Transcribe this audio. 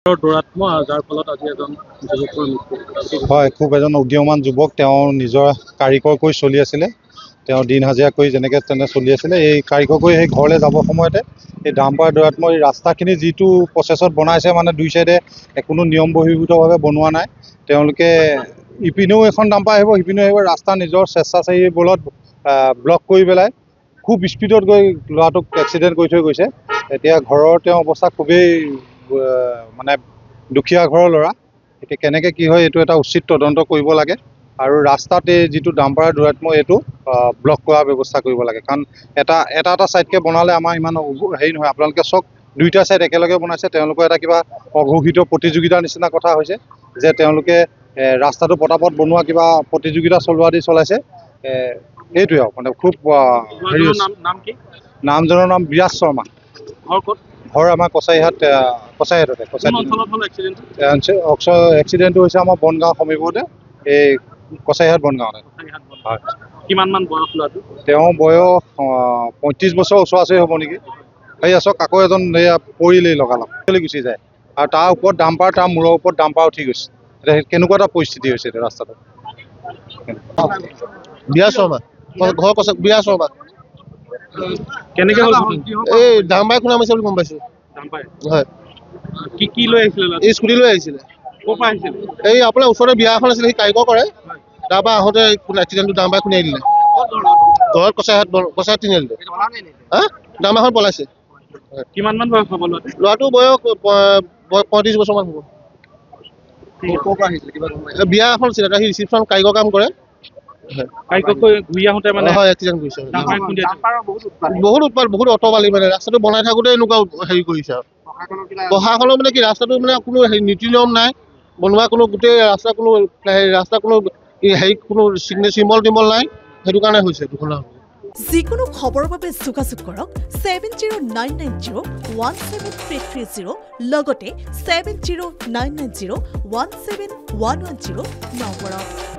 যাৰ ফলত আজি এজন যুৱকৰ মৃত্যু হয় খুব এজন উদীয়মান যুৱক তেওঁ নিজৰ কাৰিকৰ কৰি চলি আছিলে তেওঁ দিন হাজিৰা কৰি যেনেকৈ তেনে চলি আছিলে এই কাৰিকৰ কৰি সেই ঘৰলৈ যাব সময়তে এই ডাম্পাৰ দৌৰাত্মক এই ৰাস্তাখিনি যিটো প্ৰচেছত বনাইছে মানে দুই চাইডে কোনো নিয়ম বহিৰ্ভূতভাৱে বনোৱা নাই তেওঁলোকে ইপিনেও এখন ডাম্পাৰ আহিব সিপিনেও আহিব ৰাস্তা নিজৰ স্বেচ্ছাচাৰী বলত ব্লক কৰি পেলাই খুব স্পীডত গৈ ল'ৰাটোক এক্সিডেণ্ট কৰি থৈ গৈছে এতিয়া ঘৰৰ তেওঁ অৱস্থা খুবেই মানে দুখীয়া ঘৰৰ ল'ৰা এতিয়া কেনেকৈ কি হয় এইটো এটা উচিত তদন্ত কৰিব লাগে আৰু ৰাস্তাতে যিটো ডাম্পাৰ দৌৰাত্মক এইটো ব্লক কৰাৰ ব্যৱস্থা কৰিব লাগে কাৰণ এটা ছাইডকৈ বনালে আমাৰ ইমান হেৰি নহয় আপোনালোকে চাওক দুইটা ছাইড একেলগে বনাইছে তেওঁলোকৰ এটা কিবা অঘোষিত প্ৰতিযোগিতাৰ নিচিনা কথা হৈছে যে তেওঁলোকে ৰাস্তাটো পটাপট বনোৱা কিবা প্ৰতিযোগিতা চলাইছে সেইটোৱে আৰু মানে খুব হেৰি নামজনৰ নাম বিৰাজ শৰ্মা ঘৰ আমাৰ কছাৰীহাটতে এক্সিডেণ্টটো হৈছে আমাৰ বনগাঁও সমীপতে এই কছাৰীহাট বনগাঁৱতে হয় কিমান মান বয়স ল'ৰাটো তেওঁ বয়স 35 বছৰ ওচৰা-ওচৰি হ'ব নেকি সেই আছক আকৌ এজন এয়া পৰিলেই লগালগ গুচি যায় আৰু তাৰ ওপৰত ডাম্পাৰ তাৰ মূৰৰ ওপৰত ডাম্পাৰ উঠি গৈছে এতিয়া কেনেকুৱা এটা পৰিস্থিতি হৈছে এতিয়া ৰাস্তাটো বিৰাজ শৰ্মা ঘৰ বিৰাজ শৰ্মা কেনেকৈ হ'ল এই ডাম্পাৰ খুনা মাৰিছে বুলি গম পাইছোঁ হয় কি লৈ আহিছিলে এই স্কুটি লৈ আহিছিলে ক'ৰ পৰা আহিছিলে এই আপোনাৰ ওচৰতে বিয়া এখন আছিলে সি কাৰিকৰ কৰে তাৰপৰা আহোঁতে এক্সিডেণ্টটো ডাম্পাৰ খুন্দিয়াই দিলে ঘৰত কছাৰীহাট তিনিআলিতে হা ডাম্পাৰখন পলাইছে কিমান মান বয়স হ'ব ল'ৰাটো বয়স 35 বছৰমান হ'ব বিয়া এখন আছিলে সি ৰিচিপশ্যন কাৰিকৰ কাম কৰে ঘূৰি আহোঁতে মানে হয় এক্সিডেণ্ট কৰিছে বহুত উৎপাত বহুত অটবালি মানে ৰাস্তাটো বনাই থাকোঁতে এনেকুৱা হেৰি কৰিছে আৰু প্ৰশাসনৰ মানে কি ৰাস্তাটো মানে কোনো নীতি নিয়ম নাই বনোৱা কোনো গোটেই ৰাস্তা কোনো হেৰি কোনো চিম্বল টিম্বল নাই সেইটো কাৰণে হৈছে দুখনা যিকোনো খবৰৰ বাবে যোগাযোগ কৰক 7099017330 লগতে 7099017110 নম্বৰত